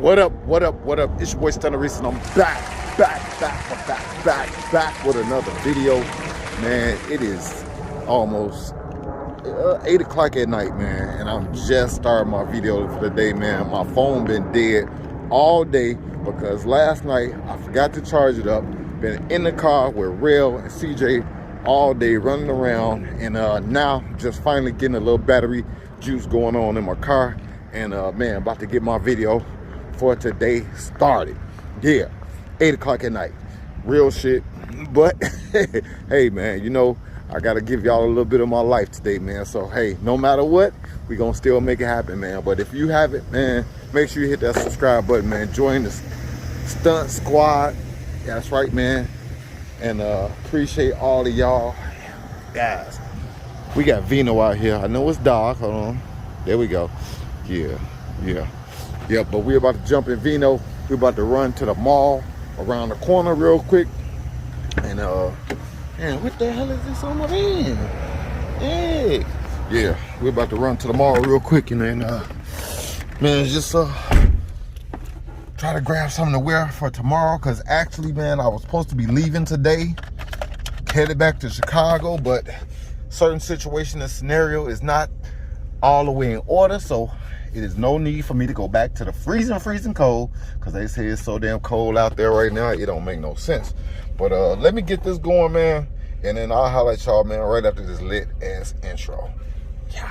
What up, what up, what up? It's your boy Stunna Reese, and I'm back with another video. Man, it is almost 8 o'clock at night, man, and I'm just starting my video for the day, man. My phone been dead all day because last night I forgot to charge it up. Been in the car with Rail and CJ all day running around, and now just finally getting a little battery juice going on in my car, and man, about to get my video for today started. Yeah, 8 o'clock at night, real shit. But hey, man, you know, I gotta give y'all a little bit of my life today, man. So hey, no matter what, we gonna still make it happen, man. But if you haven't, man, make sure you hit that subscribe button, man. Join the stunt squad. That's right, man. And appreciate all of y'all guys. We got Vino out here. I know it's dark. Hold on, there we go. Yeah. But we're about to jump in Vino. We're about to run to the mall around the corner real quick. And man, what the hell is this on my hand? Hey. Yeah, we're about to run to the mall real quick, and then man, just try to grab something to wear for tomorrow, because actually, man, I was supposed to be leaving today, headed back to Chicago, but certain situation and scenario is not all the way in order, so it is no need for me to go back to the freezing cold, because they say it's so damn cold out there right now, it don't make no sense. But let me get this going, man, and then I'll holler at y'all, man, right after this lit ass intro. Yeah.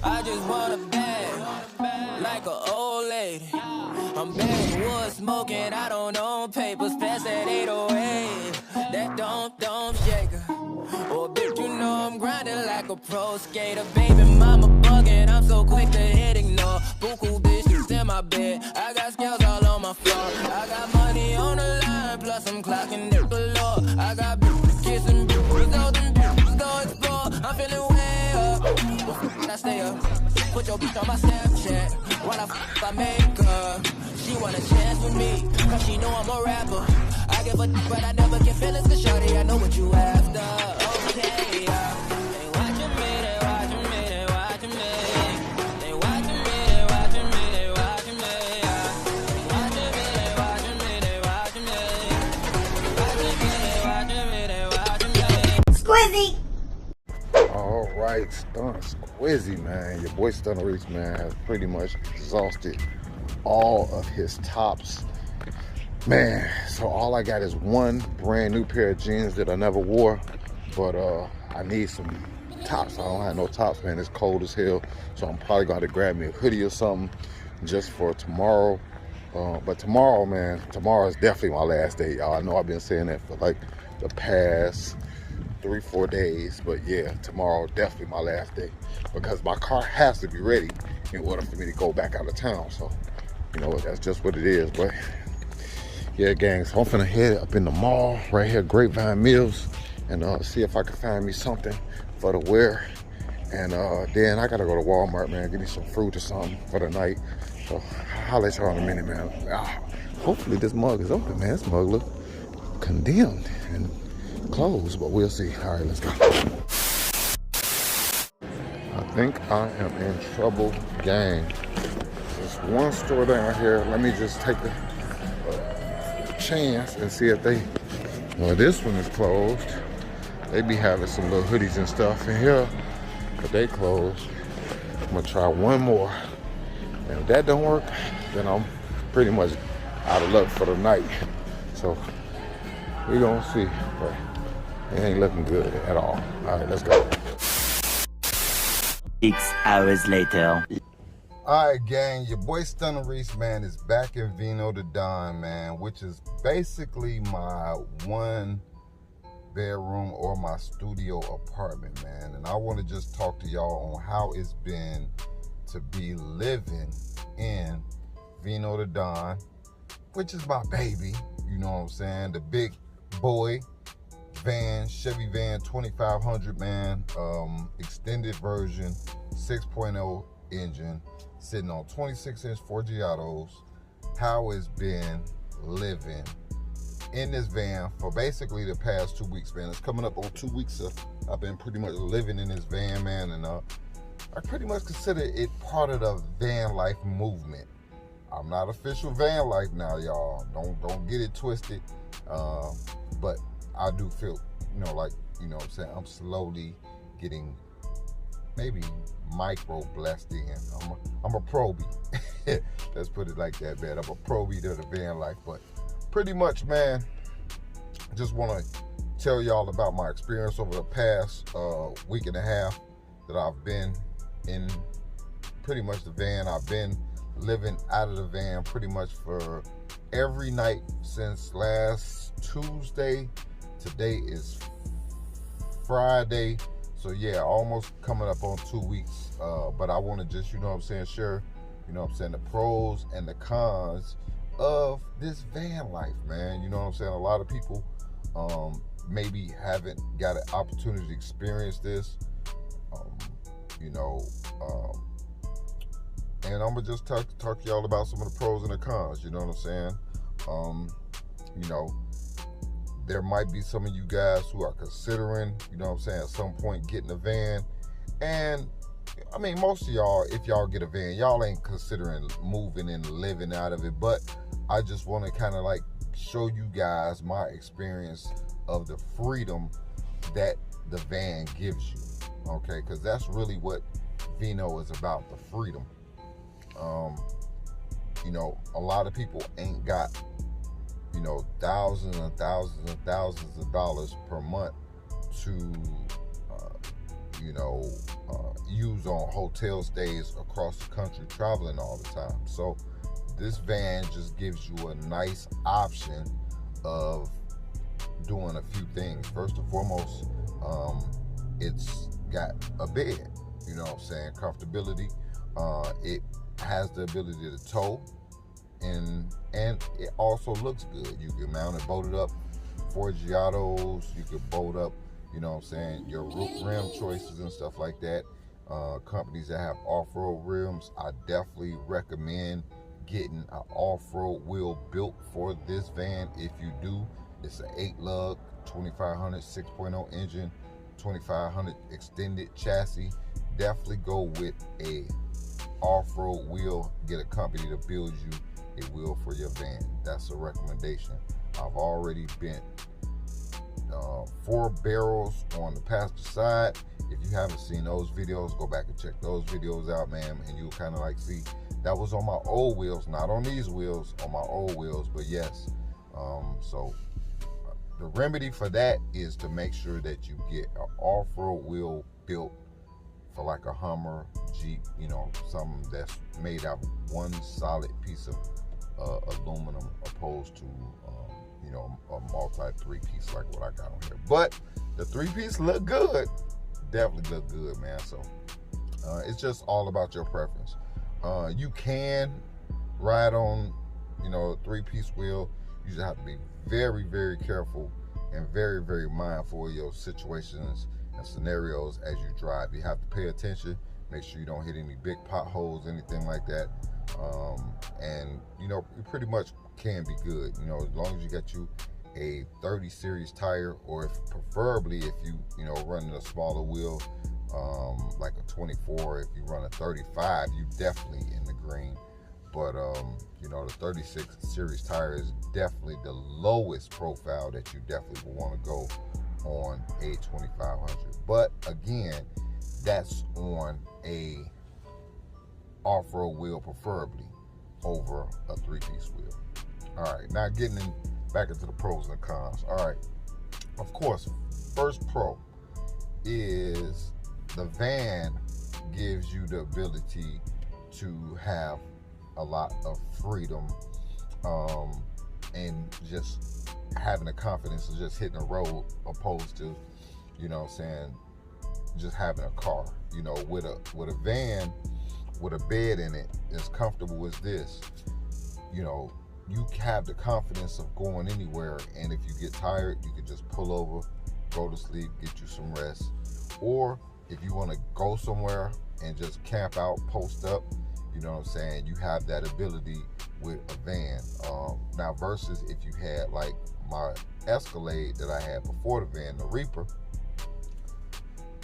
I just want a bag, like an old lady. I'm backwood smoking, I don't own papers, pass that 808. That don't shake her. Oh, bitch, you know I'm grinding like a pro skater. Baby mama bugging, I'm so quick to hit ignore. Buku bitches in my bed, I got scales all on my floor. I got money on the line, plus I'm clocking it below. I got bitches kissing bitches, all them bitches go explore. I'm feeling way up, I stay up. Put your bitch on my Snapchat while I make her. She want a chance with me, cause she know I'm a rapper. I give a but I never get feelings to shorty, I know what you after. Okay, they watching me, they watching me, they watching me. They watching me, they watching me, they watching me. They watching me, they watching me, they watching me. They watching me, they watching me, they watching me. Squizzy! All right, Squizzy, man. Your boy Stunna Reese, man, has pretty much exhausted all of his tops, man. So all I got is one brand new pair of jeans that I never wore, but I need some tops. I don't have no tops, man. It's cold as hell, so I'm probably gonna have to grab me a hoodie or something just for tomorrow. But tomorrow, man, tomorrow is definitely my last day, y'all. I know I've been saying that for like the past 3-4 days, but yeah, tomorrow definitely my last day, because my car has to be ready in order for me to go back out of town. So you know, that's just what it is. But yeah, gang, so I'm finna head up in the mall right here, Grapevine Mills, and see if I can find me something for the wear. And then I gotta go to Walmart, man, get me some fruit or something for the night. So I'll let y'all in a minute, man. Hopefully this mug is open, man. This mug look condemned and closed, but we'll see. All right, let's go. I think I am in trouble, gang. There's one store down here. Let me just take a chance and see if they, well, this one is closed. They be having some little hoodies and stuff in here, but they closed. I'm gonna try one more, and if that don't work, then I'm pretty much out of luck for the night. So we gonna see, but it ain't looking good at all. All right, let's go. 6 hours later. All right, gang, your boy Stunna Reese, man, is back in Vino the Don, man, which is basically my one bedroom or my studio apartment, man. And I want to just talk to y'all on how it's been to be living in Vino the Don, which is my baby, you know what I'm saying? The big boy van, Chevy van 2500, man, extended version, 6.0 engine, sitting on 26-inch 4G autos. How it's been living in this van for basically the past 2 weeks, man. It's coming up on 2 weeks of I've been pretty much living in this van, man, and I pretty much consider it part of the van life movement. I'm not official van life now, y'all. Don't get it twisted. But I do feel, like, what I'm saying, I'm slowly getting maybe micro blessed in. I'm a probie. Let's put it like that, man. I'm a probie to the van life. But pretty much, man, I just want to tell y'all about my experience over the past week and a half that I've been in pretty much the van. I've been living out of the van pretty much for every night since last Tuesday. Today is Friday, so yeah, almost coming up on 2 weeks. But I want to just, share, the pros and the cons of this van life, man. You know what I'm saying? A lot of people maybe haven't got an opportunity to experience this, and I'm gonna just talk to y'all about some of the pros and the cons. You know what I'm saying? There might be some of you guys who are considering, at some point getting a van. And I mean, most of y'all, if y'all get a van, y'all ain't considering moving and living out of it. But I just want to kind of like show you guys my experience of the freedom that the van gives you. Okay, because that's really what Vino is about, the freedom. A lot of people ain't got, thousands and thousands and thousands of dollars per month to, use on hotel stays across the country, traveling all the time. So this van just gives you a nice option of doing a few things. First and foremost, it's got a bed, comfortability. It has the ability to tow, and it also looks good. You can mount it, boat it up, Forgiatos. You could boat up, your rim choices and stuff like that. Companies that have off-road rims, I definitely recommend getting an off-road wheel built for this van. If you do, it's an 8-lug 2500 6.0 engine, 2500 extended chassis. Definitely go with a off-road wheel. Get a company to build you a wheel for your van. That's a recommendation. I've already bent 4 barrels on the passenger side. If you haven't seen those videos, go back and check those videos out, man, and you'll kind of like see that was on my old wheels, not on these wheels, on my old wheels. But yes, so the remedy for that is to make sure that you get an off-road wheel built for like a Hummer, Jeep, something that's made out of one solid piece of aluminum, opposed to a multi 3-piece like what I got on here. But the 3-piece look good, definitely look good, man. So it's just all about your preference. You can ride on a 3-piece wheel. You just have to be very, very careful and very, very mindful of your situations and scenarios as you drive. You have to pay attention, make sure you don't hit any big potholes, anything like that. And you pretty much can be good, as long as you got you a 30 series tire, or preferably if you running a smaller wheel, like a 24. If you run a 35, you definitely in the green. But the 36 series tire is definitely the lowest profile that you definitely will want to go on a 2500. But again, that's on a off-road wheel, preferably over a 3-piece wheel. All right, now getting back into the pros and cons. All right, of course, first pro is the van gives you the ability to have a lot of freedom, and just having the confidence of just hitting the road, opposed to, just having a car. With a van with a bed in it as comfortable as this, you have the confidence of going anywhere, and if you get tired, you can just pull over, go to sleep, get you some rest. Or if you want to go somewhere and just camp out, post up, you have that ability with a van. Now versus if you had like my Escalade that I had before the van, the Reaper,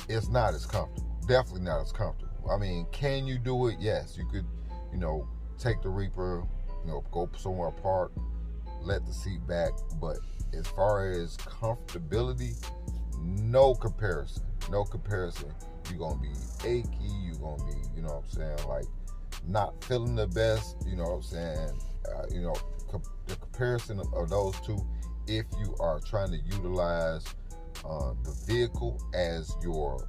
it's not as comfortable. Definitely not as comfortable. I mean, can you do it? Yes, you could, you know, take the Reaper, you know, go somewhere apart, let the seat back. But as far as comfortability, no comparison. No comparison. You're going to be achy. You're going to be, you know what I'm saying, like not feeling the best, you know what I'm saying. You know, the comparison of those two, if you are trying to utilize the vehicle as your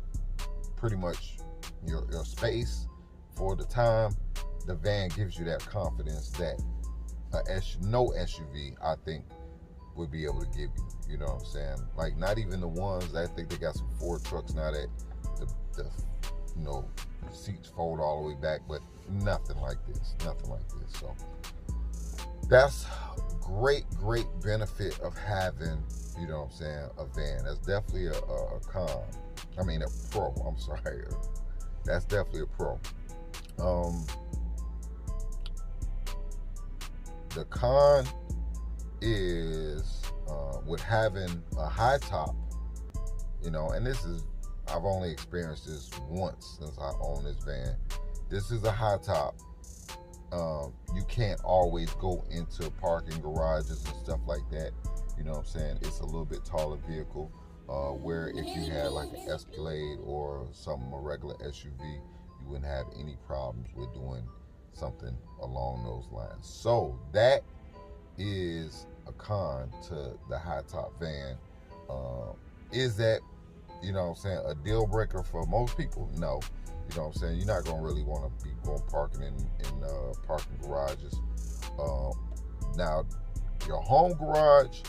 pretty much your space for the time, the van gives you that confidence that no SUV, I think, would be able to give you. You know what I'm saying? Like, not even the ones that I think they got some Ford trucks now that the you know, seats fold all the way back, but nothing like this. Nothing like this. So that's great benefit of having, you know what I'm saying, a van. That's definitely a con. I mean, a pro. I'm sorry. That's definitely a pro. The con is with having a high top, you know, and this is, I've only experienced this once since I own this van. This is a high top. You can't always go into parking garages and stuff like that. You know what I'm saying? It's a little bit taller vehicle. Where if you had like an Escalade or a regular SUV, you wouldn't have any problems with doing something along those lines. So that is a con to the high top van. Is that, you know what I'm saying, a deal breaker for most people? No. You know what I'm saying? You're not gonna really want to be going parking in parking garages. Now, your home garage,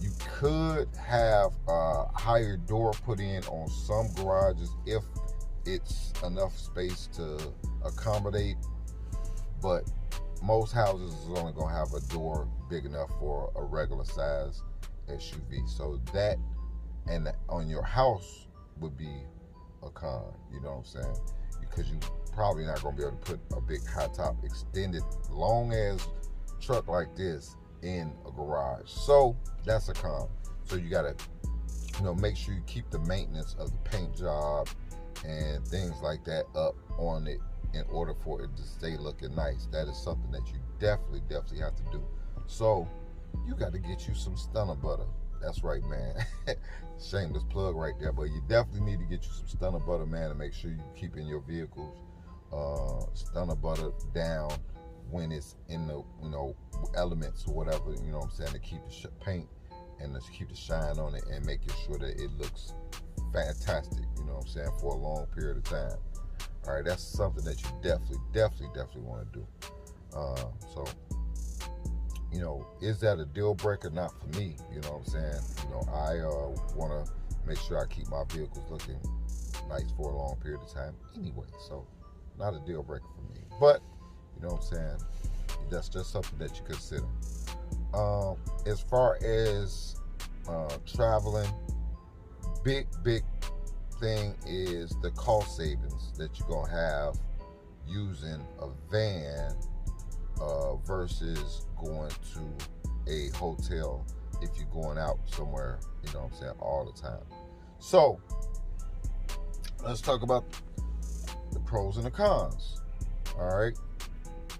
you could have a higher door put in on some garages if it's enough space to accommodate, but most houses is only gonna have a door big enough for a regular size SUV. So that, and on your house, would be a con, you know what I'm saying? Because you probably not gonna be able to put a big high top extended long as truck like this in a garage. So that's a con. So you gotta, you know, make sure you keep the maintenance of the paint job and things like that up on it in order for it to stay looking nice. That is something that you definitely have to do. So you got to get you some Stunna butter. That's right, man. Shameless plug right there, but you definitely need to get you some Stunna butter, man, to make sure you keep in your vehicles Stunna butter down when it's in the, you know, elements or whatever, you know what I'm saying, to keep the paint and to keep the shine on it and making sure that it looks fantastic, you know what I'm saying, for a long period of time. All right, that's something that you definitely want to do. So, you know, is that a deal breaker? Not for me, you know what I'm saying. You know, I want to make sure I keep my vehicles looking nice for a long period of time anyway. So, not a deal breaker for me. But, you know what I'm saying, that's just something that you consider. As far as traveling, big thing is the cost savings that you're gonna have using a van versus going to a hotel if you're going out somewhere, you know what I'm saying, all the time. So let's talk about the pros and the cons. All right,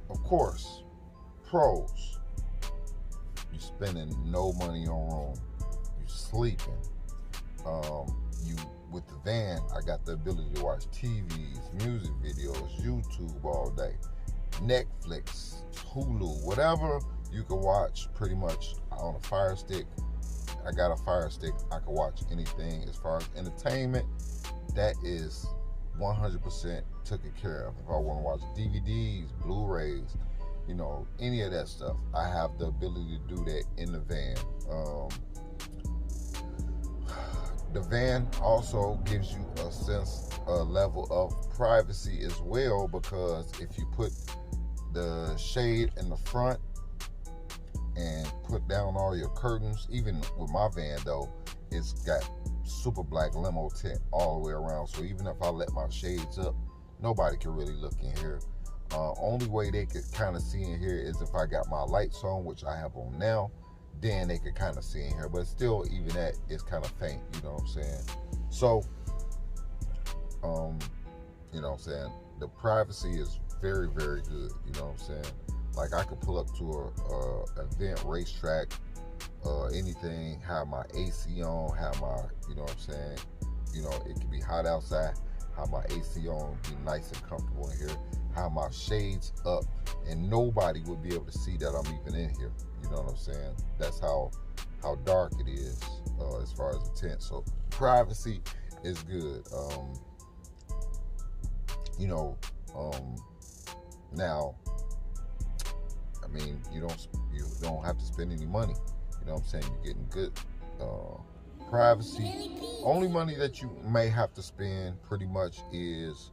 of course, pros: you're spending no money on room, you're sleeping. You, with the van, I got the ability to watch TVs, music videos, YouTube all day, Netflix, Hulu, whatever you can watch pretty much on a Fire Stick. I got a Fire Stick. I can watch anything. As far as entertainment, that is 100% taken care of. If I want to watch DVDs, Blu-rays, you know, any of that stuff, I have the ability to do that in the van. The van also gives you a level of privacy as well, because if you put the shade in the front and put down all your curtains, even with my van though, it's got super black limo tint all the way around. So even if I let my shades up, nobody can really look in here. Only way they could kind of see in here is if I got my lights on, which I have on now. Then they could kind of see in here, but still, even that is kind of faint. You know what I'm saying? So, you know what I'm saying? The privacy is very, very good. You know what I'm saying? Like, I could pull up to a event, racetrack, anything, have my AC on, have my, you know what I'm saying? You know, it could be hot outside, have my AC on, be nice and comfortable in here, have my shades up, and nobody would be able to see that I'm even in here. You know what I'm saying? That's how dark it is as far as the tent. So privacy is good. You know, now, I mean, you don't have to spend any money. You know what I'm saying? You're getting good privacy. Only money that you may have to spend pretty much is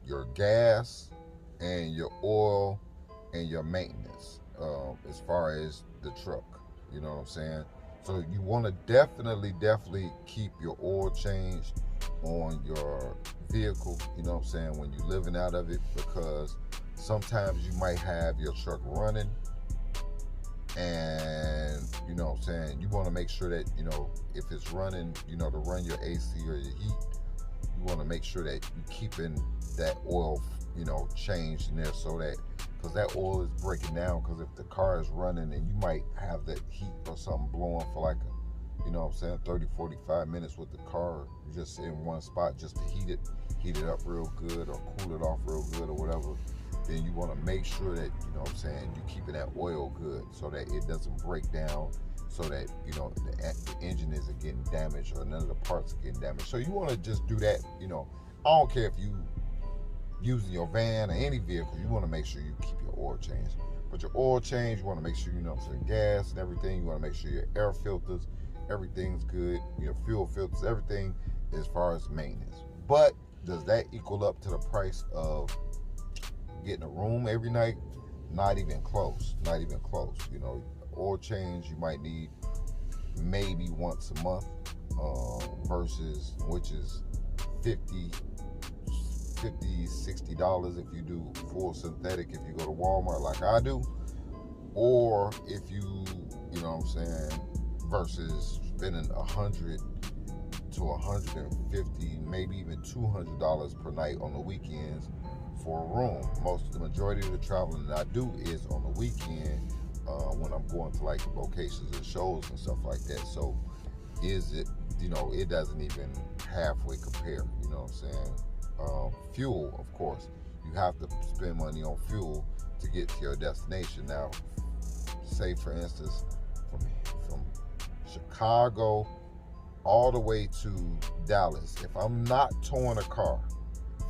your gas and your oil and your maintenance as far as the truck. You know what I'm saying? So you want to definitely keep your oil changed on your vehicle, you know what I'm saying, when you're living out of it, because sometimes you might have your truck running and, you know what I'm saying, you want to make sure that, you know, if it's running, you know, to run your AC or your heat, you want to make sure that you're keeping that oil, you know, changed in there, so that, because that oil is breaking down, because if the car is running and you might have that heat or something blowing for like a, you know what I'm saying, 30, 45 minutes with the car just in one spot just to heat it up real good or cool it off real good or whatever, then you want to make sure that, you know what I'm saying, you're keeping that oil good so that it doesn't break down, so that, you know, the engine isn't getting damaged or none of the parts are getting damaged. So you want to just do that, you know. I don't care if you using your van or any vehicle, you want to make sure you keep your oil changed. But your oil change, you want to make sure, you know, so gas and everything, you want to make sure your air filters, everything's good, your fuel filters, everything as far as maintenance. But does that equal up to the price of getting a room every night? Not even close, not even close. You know, oil change you might need maybe once a month, versus, which is $50, $60 if you do full synthetic, if you go to Walmart like I do, or if you know what I'm saying, versus spending $100 to $150, maybe even $200 per night on the weekends for a room. The majority of the traveling that I do is on the weekend, when I'm going to like locations and shows and stuff like that. So is it, you know, it doesn't even halfway compare, you know what I'm saying? Fuel, of course, you have to spend money on fuel to get to your destination. Now, say for instance, from Chicago all the way to Dallas, if I'm not towing a car,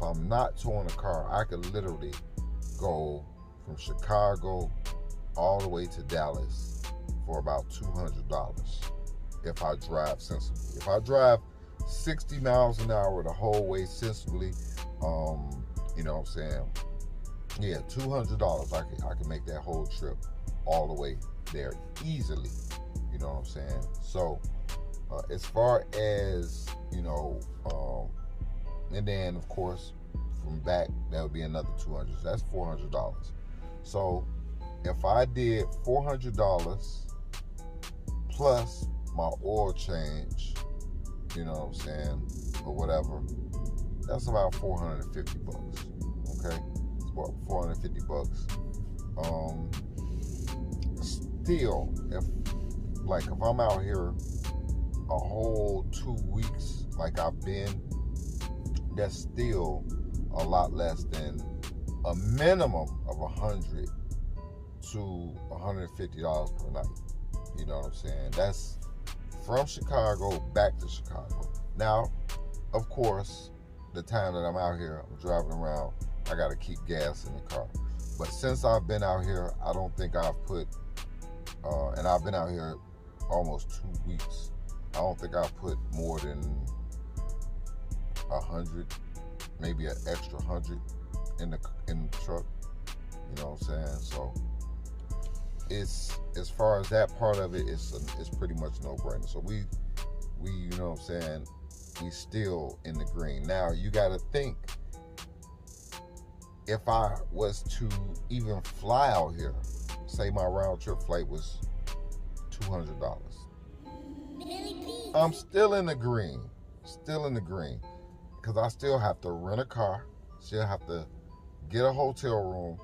I could literally go from Chicago all the way to Dallas for about $200 if I drive sensibly. If I drive 60 miles an hour the whole way sensibly, you know what I'm saying, yeah, $200, I can make that whole trip all the way there easily, you know what I'm saying? So as far as, you know, and then of course from back, that would be another $200. So that's $400. So if I did $400 plus my oil change, you know what I'm saying, or whatever, that's about $450. Okay, it's about $450. Still, if I'm out here a whole 2 weeks like I've been, that's still a lot less than a minimum of $100 to $150 per night. You know what I'm saying? That's from Chicago back to Chicago. Now, of course, the time that I'm out here, I'm driving around, I gotta keep gas in the car. But since I've been out here, I don't think I've put, and I've been out here almost 2 weeks, I don't think I've put more than 100, maybe an extra 100 in the truck. You know what I'm saying? So it's, as far as that part of it, it's pretty much no brainer. So we you know what I'm saying, we still in the green. Now you got to think, if I was to even fly out here, say my round trip flight was $200, I'm still in the green. Because I still have to rent a car, still have to get a hotel room,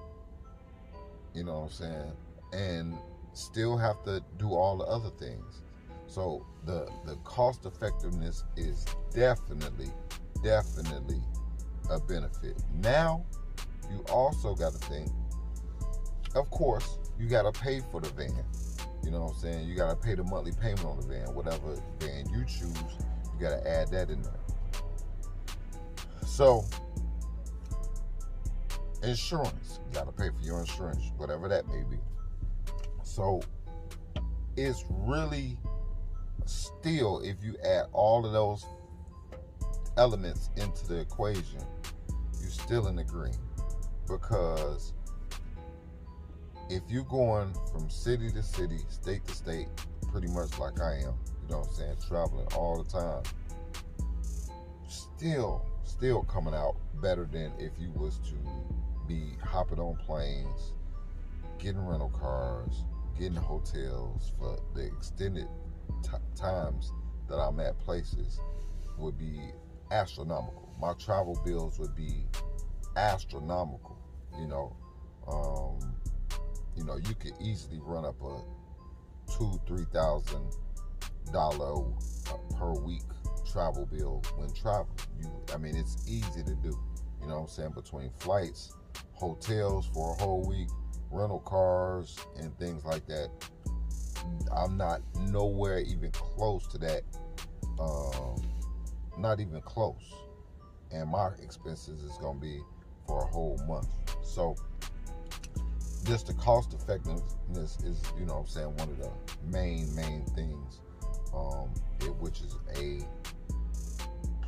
you know what I'm saying, and still have to do all the other things. So the cost effectiveness is definitely a benefit. Now, you also got to think, of course, you got to pay for the van. You know what I'm saying? You got to pay the monthly payment on the van. Whatever van you choose, you got to add that in there. So, insurance, you got to pay for your insurance, whatever that may be. So, it's really still, if you add all of those elements into the equation, you're still in the green. Because if you're going from city to city, state to state, pretty much like I am, you know what I'm saying, traveling all the time, still coming out better than if you was to be hopping on planes, getting rental cars, getting hotels for the extended times that I'm at places would be astronomical. My travel bills would be astronomical, you know. You could easily run up a $2,000-$3,000 per week travel bill when traveling. It's easy to do, you know what I'm saying, between flights, hotels for a whole week, rental cars, and things like that. I'm not nowhere even close to that, not even close. And my expenses is going to be for a whole month. So just the cost effectiveness is, you know what I'm saying, one of the main things, which is a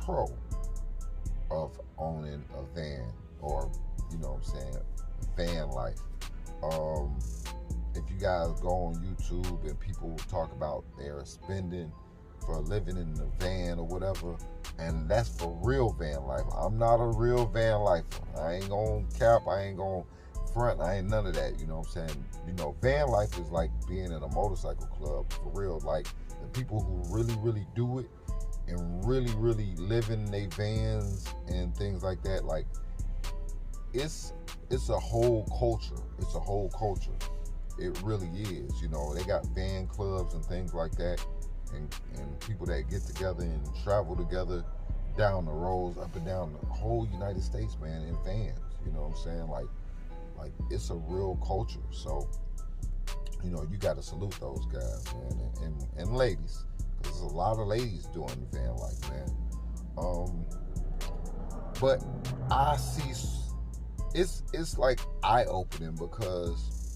pro of owning a van, or, you know what I'm saying, van life. If you guys go on YouTube and people talk about their spending for living in a van or whatever, and that's for real van life. I'm not a real van lifer. I ain't gonna cap, I ain't gonna front, I ain't none of that, you know what I'm saying? You know, van life is like being in a motorcycle club, for real. Like, the people who really do it and really live in their vans and things like that, like, it's a whole culture. It's a whole culture. It really is. You know, they got van clubs and things like that, and people that get together and travel together down the roads, up and down the whole United States, man, in vans. You know what I'm saying? Like it's a real culture. So, you know, you got to salute those guys, man, and ladies, because there's a lot of ladies doing the van life, man. But I see it's like eye-opening, because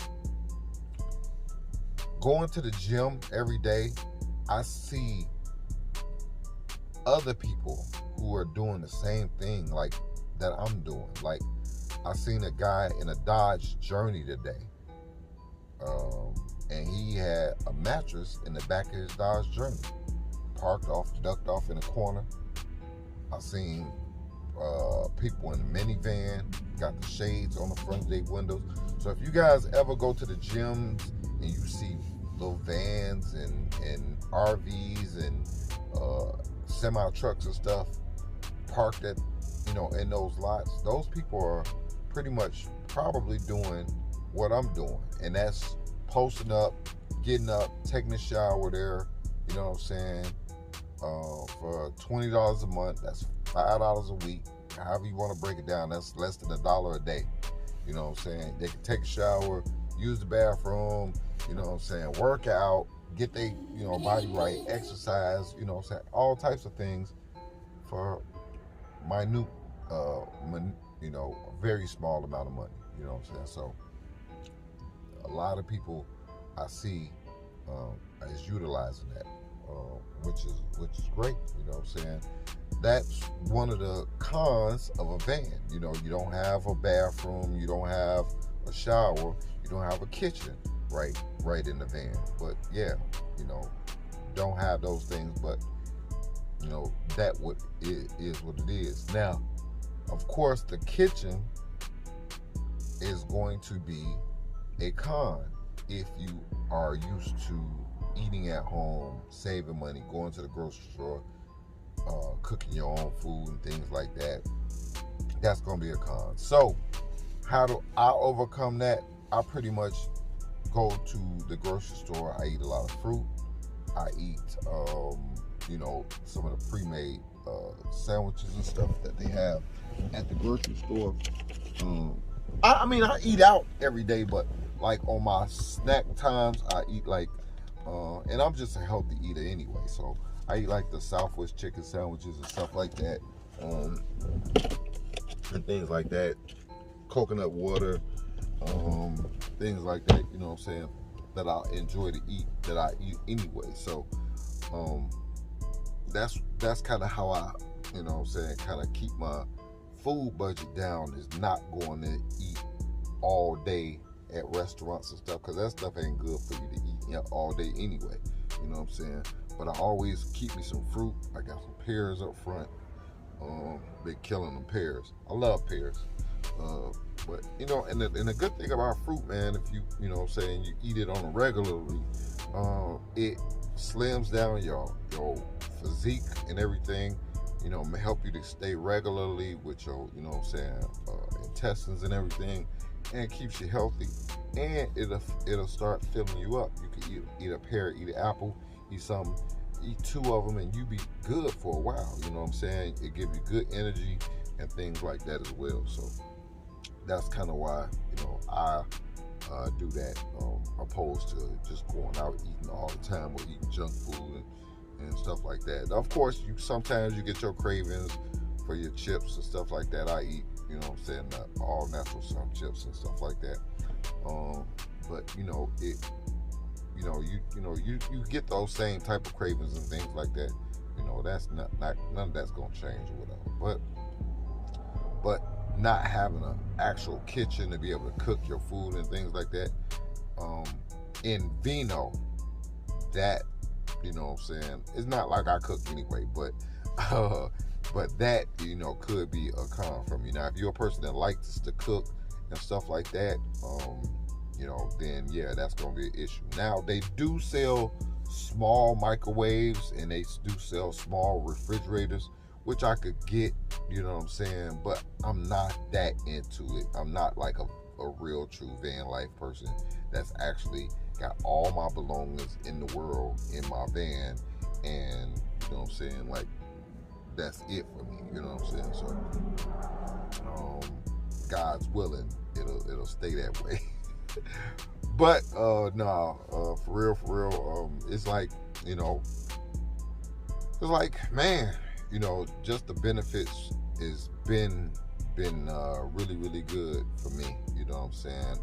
going to the gym every day, I see other people who are doing the same thing like that I'm doing. Like, I seen a guy in a Dodge Journey today, and he had a mattress in the back of his Dodge Journey, ducked off in a corner. I seen people in the minivan, got the shades on the front of their windows. So if you guys ever go to the gyms and you see little vans and RVs and semi trucks and stuff parked at, you know, in those lots, those people are pretty much probably doing what I'm doing, and that's posting up, getting up, taking a shower there, you know what I'm saying, for $20 a month. That's $5 a week. However you want to break it down, that's less than $1 a day. You know what I'm saying? They can take a shower, use the bathroom, you know what I'm saying, work out, get their, you know, body right, exercise, you know what I'm saying, all types of things for minute, you know, a very small amount of money, you know what I'm saying? So a lot of people I see is utilizing that, which is great, you know what I'm saying? That's one of the cons of a van. You know, you don't have a bathroom, you don't have a shower, you don't have a kitchen right in the van. But yeah, you know, don't have those things, but you know, that is what it is. Now, of course, the kitchen is going to be a con if you are used to eating at home, saving money, going to the grocery store, cooking your own food and things like that. That's going to be a con. So how do I overcome that? I pretty much go to the grocery store. I eat a lot of fruit. I eat, some of the pre-made sandwiches and stuff that they have at the grocery store. I eat out every day, but like on my snack times, I eat like, and I'm just a healthy eater anyway, so I eat like the Southwest chicken sandwiches and stuff like that, and things like that, coconut water, things like that, you know what I'm saying, that I enjoy to eat, that I eat anyway. So that's kind of how I, you know what I'm saying, kind of keep my food budget down, is not going to eat all day at restaurants and stuff, because that stuff ain't good for you to eat all day anyway, you know what I'm saying. But I always keep me some fruit. I got some pears up front. Been killing them pears. I love pears. But and the good thing about fruit, man, if you know what I'm saying, you eat it on a regularly, it slims down your physique and everything, may help you to stay regularly with your, you know what I'm saying, intestines and everything, and keeps you healthy, and it'll start filling you up. You can eat a pear, eat an apple, eat something, eat 2 of them, and you be good for a while, you know what I'm saying. It gives you good energy and things like that as well. So that's kind of why, I do that, opposed to just going out eating all the time, or eating junk food and stuff like that. Of course, sometimes you get your cravings for your chips and stuff like that. I eat, you know what I'm saying, all natural some chips and stuff like that. But you get those same type of cravings and things like that. That's not none of that's gonna change or whatever. But not having an actual kitchen to be able to cook your food and things like that, in vino, that, you know what I'm saying, it's not like I cook anyway, but that, could be a con for me. Now, if you're a person that likes to cook and stuff like that, then yeah, that's gonna be an issue. Now, they do sell small microwaves, and they do sell small refrigerators, which I could get, you know what I'm saying, but I'm not that into it. I'm not like a real true van life person that's actually got all my belongings in the world in my van, and, you know what I'm saying, like, that's it for me, you know what I'm saying. So God's willing, it'll stay that way. But for real, it's like, it's like, man, just the benefits has been really, really good for me, you know what I'm saying.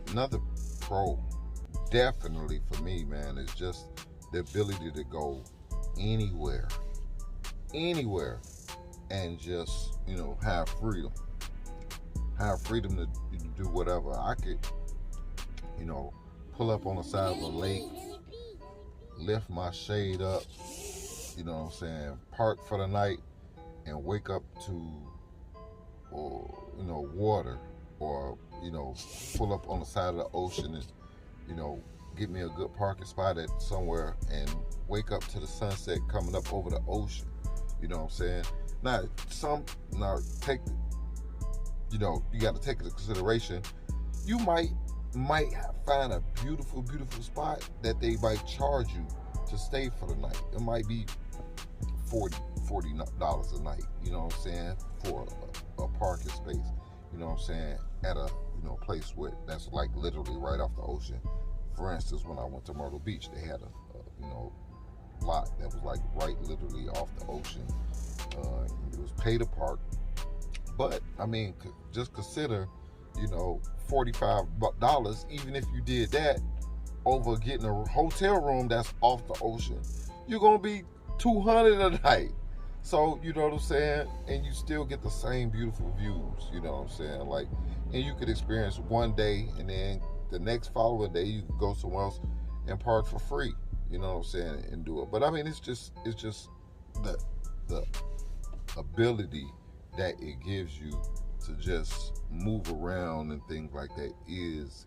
Another pro definitely for me, man, is just the ability to go anywhere and just, have freedom to do whatever. I could, pull up on the side of a lake, lift my shade up, you know what I'm saying, park for the night, and wake up to, water, or, pull up on the side of the ocean and, get me a good parking spot at somewhere and wake up to the sunset coming up over the ocean, you know what I'm saying. Now, you got to take into consideration, you might find a beautiful spot that they might charge you to stay for the night. It might be $40 a night, you know what I'm saying, for a parking space, you know what I'm saying, at a place where that's like literally right off the ocean. For instance, when I went to Myrtle Beach, they had a lot that was like right literally off the ocean. It was pay to park, but I mean, just consider, $45, even if you did that over getting a hotel room that's off the ocean, you're gonna be $200 a night. So, you know what I'm saying, and you still get the same beautiful views, you know what I'm saying, like, and you could experience one day, and then the next following day you can go somewhere else and park for free, you know what I'm saying, and do it. But I mean, it's just the ability that it gives you to just move around and things like that is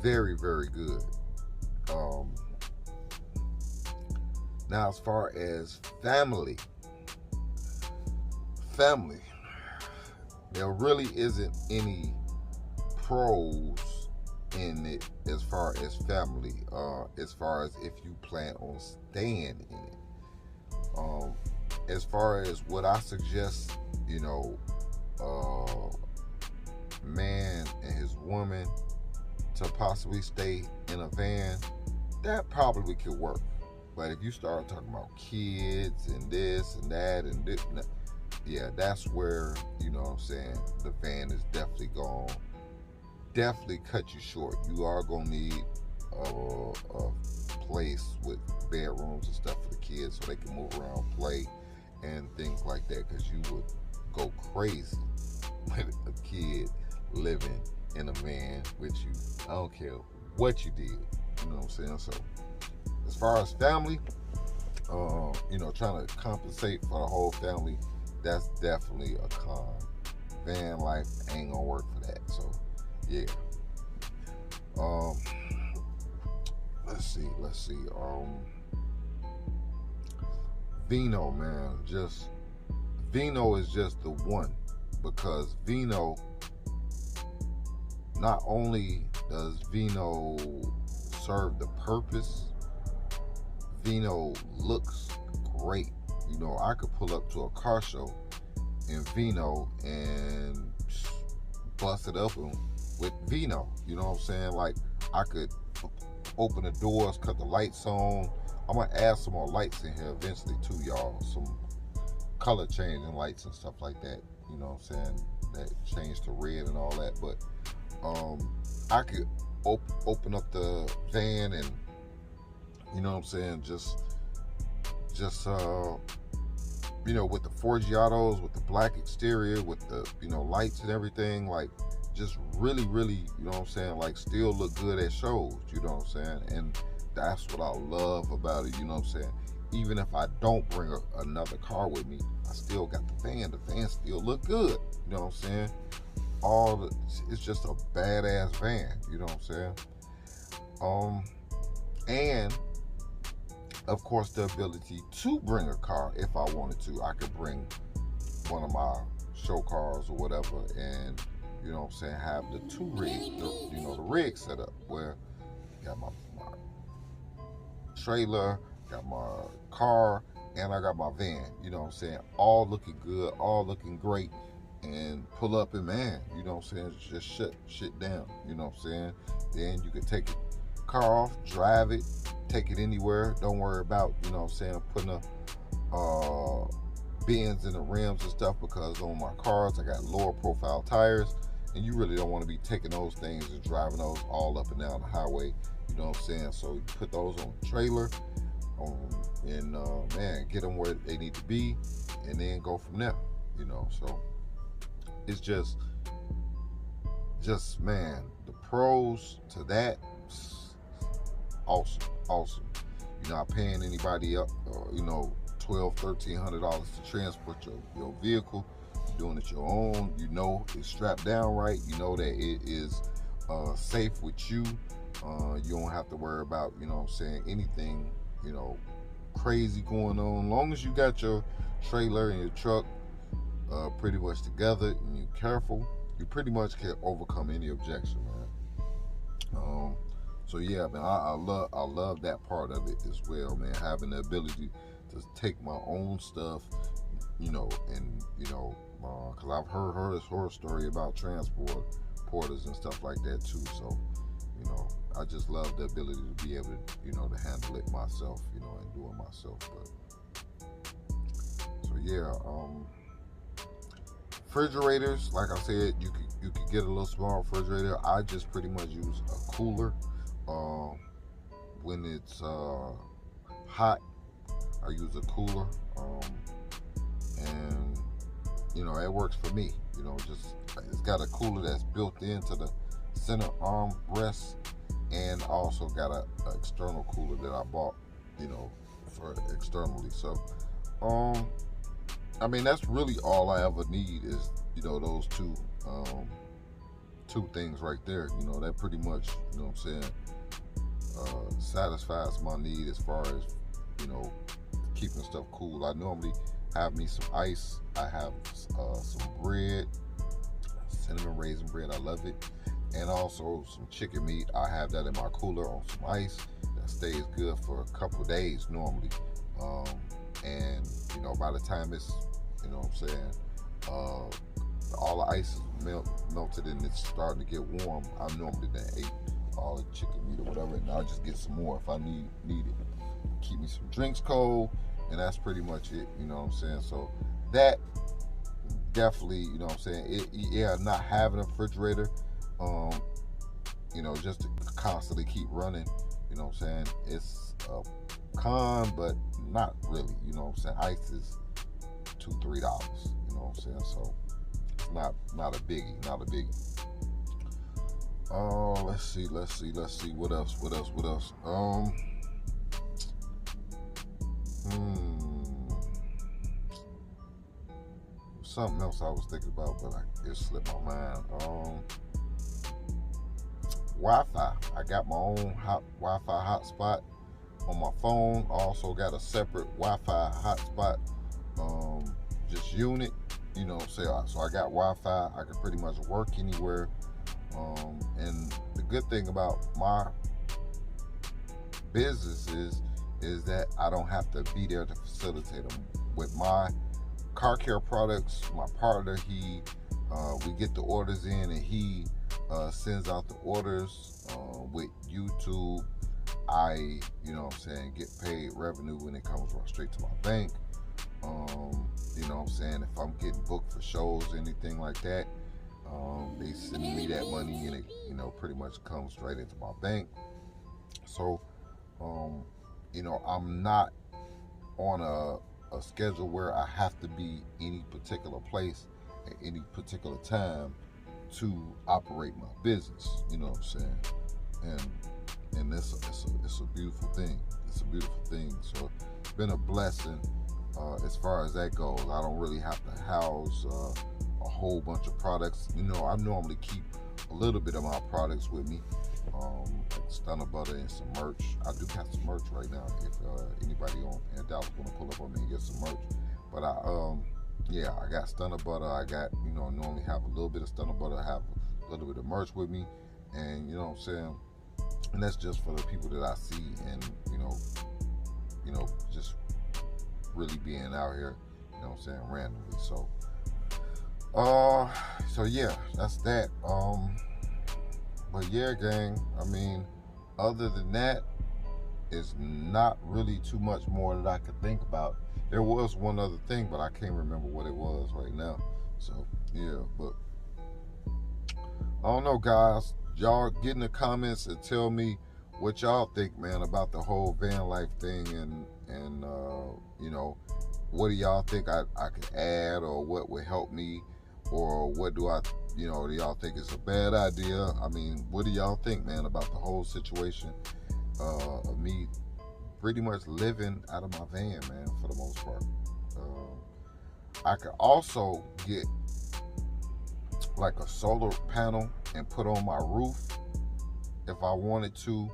very, very good. Now, as far as family, there really isn't any pros in it as far as family, as far as if you plan on staying in it. As far as what I suggest, you know, man and his woman to possibly stay in a van, that probably could work. But if you start talking about kids and this and that and this, yeah, that's where, you know what I'm saying, the van is definitely going to definitely cut you short. You are going to need a place with bedrooms and stuff for the kids so they can move around, play, and things like that, because you would go crazy with a kid living in a van with you. I don't care what you did, you know what I'm saying? So as far as family, you know, trying to compensate for the whole family, that's definitely a con. Van life ain't gonna work for that. So yeah. Let's see. Vino, man, Vino is just the one, because Vino, not only does Vino serve the purpose, Vino looks great. You know, I could pull up to a car show in Vino and bust it up with Vino. You know what I'm saying? Like, I could open the doors, cut the lights on. I'm gonna add some more lights in here eventually too, y'all. Some color changing lights and stuff like that. You know what I'm saying? That change to red and all that. But I could open up the van and, you know what I'm saying, just you know, with the Forgiatos, with the black exterior, with the, you know, lights and everything, like, just really, you know what I'm saying, like, still look good at shows, you know what I'm saying? And that's what I love about it, you know what I'm saying? Even if I don't bring another car with me, I still got the van still look good, you know what I'm saying? It's just a badass van, you know what I'm saying? And of course, the ability to bring a car if I wanted to. I could bring one of my show cars or whatever, and, you know what I'm saying, have the two rigs, you know, the rig set up where I got my trailer, got my car, and I got my van, you know what I'm saying, all looking good, all looking great, and pull up and, man, you know what I'm saying, just shut shit down, you know what I'm saying. Then you could take the car off, drive it, take it anywhere. Don't worry about, you know what I'm saying, putting the bends in the rims and stuff, because on my cars I got lower profile tires, and you really don't want to be taking those things and driving those all up and down the highway, you know what I'm saying. So you put those on the trailer, and man, get them where they need to be, and then go from there, you know. So it's just man, the pros to that, awesome. You're not paying anybody up, you know, $1,200-$1,300 to transport your vehicle. You're doing it your own. You know it's strapped down right. You know that it is safe with you. You don't have to worry about, you know what I'm saying, anything, you know, crazy going on. As long as you got your trailer and your truck pretty much together and you're careful, you pretty much can overcome any objection, man. So yeah, man, I love that part of it as well, man. Having the ability to take my own stuff, you know, and, you know, because I've heard this horror story about transporters and stuff like that too. So, you know, I just love the ability to be able to, you know, to handle it myself, you know, and do it myself. But so yeah, refrigerators, like I said, you could get a little small refrigerator. I just pretty much use a cooler. When it's hot, I use a cooler, and, you know, it works for me. You know, just, it's got a cooler that's built into the center armrest, and also got a external cooler that I bought, you know, for externally. So I mean, that's really all I ever need is, you know, those two things right there. You know, that pretty much, you know what I'm saying, satisfies my need as far as, you know, keeping stuff cool. I normally have me some ice. I have some bread, cinnamon raisin bread. I love it. And also some chicken meat. I have that in my cooler on some ice. That stays good for a couple of days normally. And, you know, by the time it's, you know what I'm saying, all the ice is melted and it's starting to get warm, I normally then ate all the chicken meat or whatever, and I'll just get some more if I need it. Keep me some drinks cold, and that's pretty much it, you know what I'm saying? So that definitely, you know what I'm saying, yeah, not having a refrigerator, you know, just to constantly keep running, you know what I'm saying, it's a con, but not really, you know what I'm saying. Ice is $2-3, you know what I'm saying, so it's not a biggie. Let's see what else. Something else I was thinking about, but it slipped my mind. Wi-Fi. I got my own Wi-Fi hotspot on my phone. I also got a separate Wi-Fi hotspot, just unit, you know, so I got Wi-Fi. I can pretty much work anywhere. And the good thing about my business is that I don't have to be there to facilitate them. With my car care products, my partner, we get the orders in and he sends out the orders. With YouTube, I, you know what I'm saying, get paid revenue when it comes right straight to my bank. You know what I'm saying, if I'm getting booked for shows, anything like that, they send me that money and it, you know, pretty much comes straight into my bank. So, you know, I'm not on a schedule where I have to be any particular place at any particular time to operate my business, you know what I'm saying, and it's a beautiful thing. It's a beautiful thing. So it's been a blessing as far as that goes. I don't really have to house a whole bunch of products. You know, I normally keep a little bit of my products with me, like STUNNA butter and some merch. I do have some merch right now if anybody in Dallas want to pull up on me and get some merch. But yeah, I got STUNNA butter. I got, you know, normally have a little bit of STUNNA butter. I have a little bit of merch with me, and you know what I'm saying. And that's just for the people that I see, and you know, just really being out here, you know what I'm saying, randomly. So yeah, that's that. But yeah, gang, I mean, other than that, it's not really too much more that I could think about. There was one other thing, but I can't remember what it was right now. So yeah, but I don't know, guys. Y'all get in the comments and tell me what y'all think, man, about the whole van life thing, and you know, what do y'all think I could add, or what would help me, or what do y'all think is a bad idea? I mean, what do y'all think, man, about the whole situation of me pretty much living out of my van, man, for the most part. I could also get like a solar panel and put on my roof if I wanted to,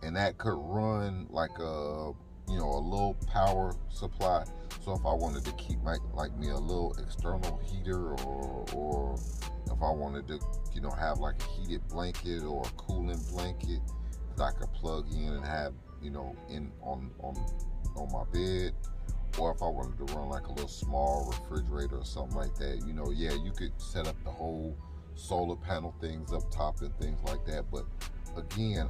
and that could run like a, you know, a little power supply. So if I wanted to keep like me a little external heater, or if I wanted to, you know, have like a heated blanket or a cooling blanket that I could plug in and have, you know, on my bed, or if I wanted to run like a little small refrigerator or something like that, you know, yeah, you could set up the whole solar panel things up top and things like that. But again,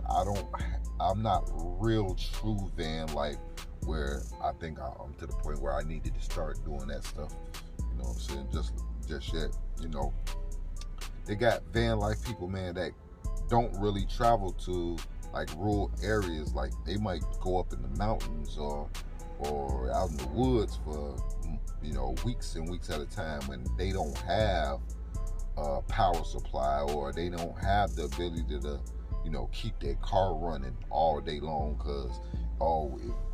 I'm not real true van life where I think I'm to the point where I needed to start doing that stuff, you know what I'm saying, just yet. You know, they got van life people, man, that don't really travel to like rural areas. Like they might go up in the mountains or out in the woods for, you know, weeks and weeks at a time, when they don't have a power supply, or they don't have the ability to, you know, keep their car running all day long, because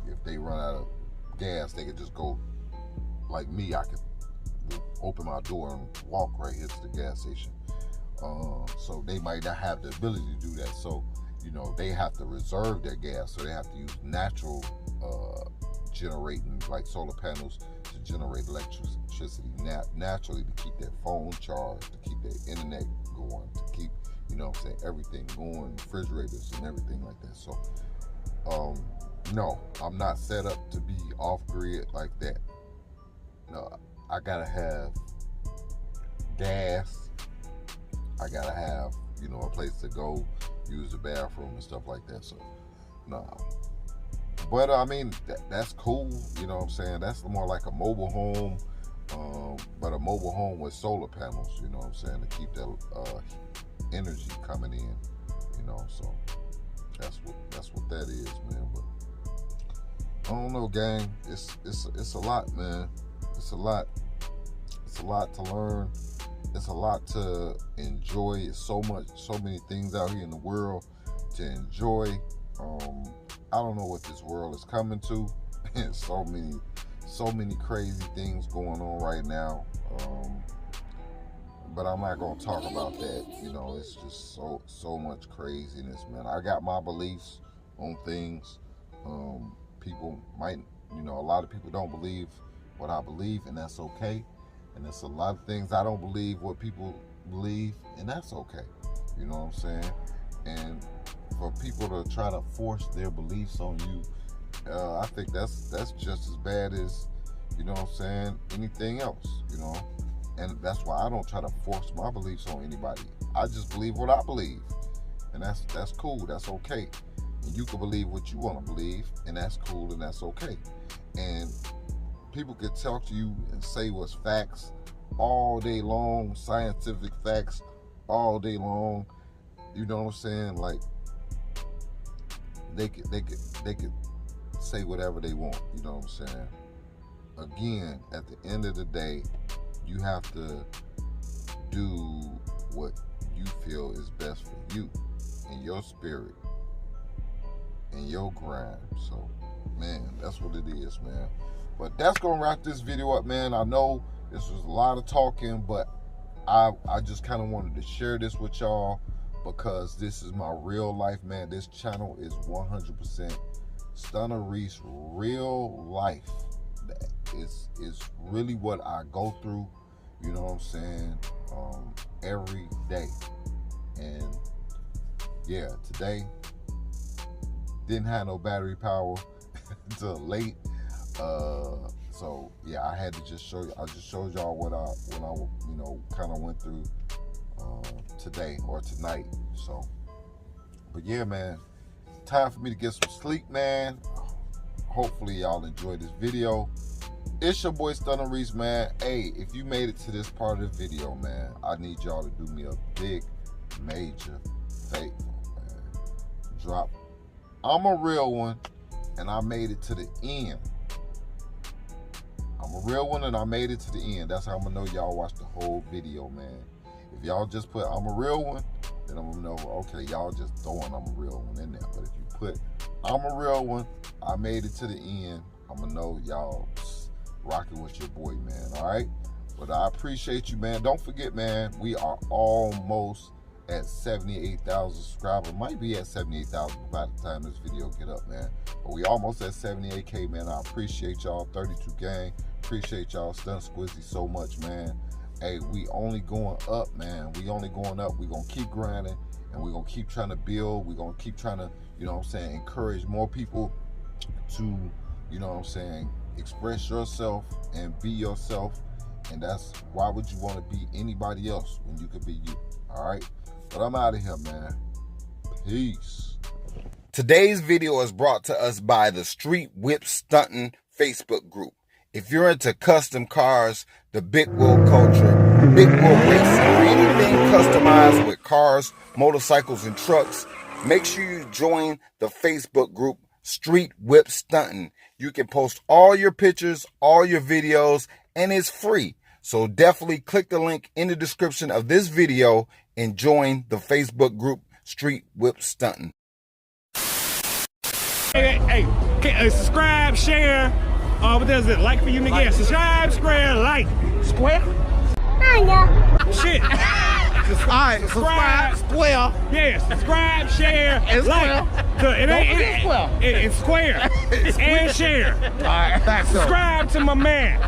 if they run out of gas, they could just go, like me, I could open my door and walk right here to the gas station. So they might not have the ability to do that. So, you know, they have to reserve their gas. So they have to use natural generating, like solar panels, to generate electricity naturally, to keep their phone charged, to keep their internet going, to keep, you know what I'm saying, everything going, refrigerators and everything like that. So, no, I'm not set up to be off grid like that. No, I gotta have gas. I gotta have, you know, a place to go, use the bathroom and stuff like that. So, no. But I mean, that's cool. You know what I'm saying? That's more like a mobile home, but a mobile home with solar panels. You know what I'm saying? To keep that energy coming in. You know, so that's what that is, man. But I don't know, gang. It's a lot, man. It's a lot. It's a lot to learn. It's a lot to enjoy. It's so many things out here in the world to enjoy. I don't know what this world is coming to. And so many crazy things going on right now. But I'm not gonna talk about that. You know, it's just so much craziness, man. I got my beliefs on things. People might, you know, a lot of people don't believe what I believe, and that's okay. And there's a lot of things I don't believe what people believe, and that's okay. You know what I'm saying? And for people to try to force their beliefs on you, I think that's just as bad as, you know what I'm saying, anything else, you know? And that's why I don't try to force my beliefs on anybody. I just believe what I believe. And that's cool, that's okay. And you can believe what you want to believe, and that's cool, and that's okay. And people can talk to you and say what's facts all day long, scientific facts all day long. You know what I'm saying? Like, they could say whatever they want. You know what I'm saying? Again, at the end of the day, you have to do what you feel is best for you and your spirit and your grind. So, man, that's what it is, man. But that's gonna wrap this video up, man. I know this was a lot of talking, but I just kind of wanted to share this with y'all because this is my real life, man. This channel is 100% Stunna Reese real life. It's really what I go through, you know what I'm saying, every day. And yeah, today didn't have no battery power until late. So yeah, I had to just show you. I just showed y'all what I you know, kind of went through today or tonight. So, but yeah, man, time for me to get some sleep, man. Hopefully y'all enjoyed this video. It's your boy Stunna Reese, man. Hey, if you made it to this part of the video, man, I need y'all to do me a big, major favor, man. Drop I'm a real one, and I made it to the end. I'm a real one, and I made it to the end. That's how I'm gonna know y'all watched the whole video, man. If y'all just put I'm a real one, then I'm gonna know, okay, y'all just throwing I'm a real one in there. But if you put I'm a real one, I made it to the end, I'm gonna know y'all rocking with your boy, man, all right? But I appreciate you, man. Don't forget, man, we are almost at 78,000 subscribers. Might be at 78,000 by the time this video get up, man. But we almost at 78K, man. I appreciate y'all, 32 gang. Appreciate y'all, Stunt Squizzy, so much, man. Hey, we only going up, man. We only going up. We gonna keep grinding, and we gonna keep trying to build. We gonna keep trying to, you know what I'm saying, encourage more people to, you know what I'm saying, express yourself and be yourself. And that's, why would you want to be anybody else when you could be you? All right, but I'm out of here, man. Peace. Today's video is brought to us by the Street Whip Stuntin Facebook group. If you're into custom cars, the big wheel culture, big wheel racing, or anything customized with cars, motorcycles, and trucks, make sure you join the Facebook group Street Whip Stuntin. You can post all your pictures, all your videos, and it's free. So definitely click the link in the description of this video and join the Facebook group Street Whip Stuntin. Hey, subscribe, share. What does it? Like for you, nigga. Yeah, subscribe, share, like. Square? Shit. Alright, subscribe, square. Yeah, subscribe, share, And like. square. It's square. And share. Alright, back up. Subscribe to my man.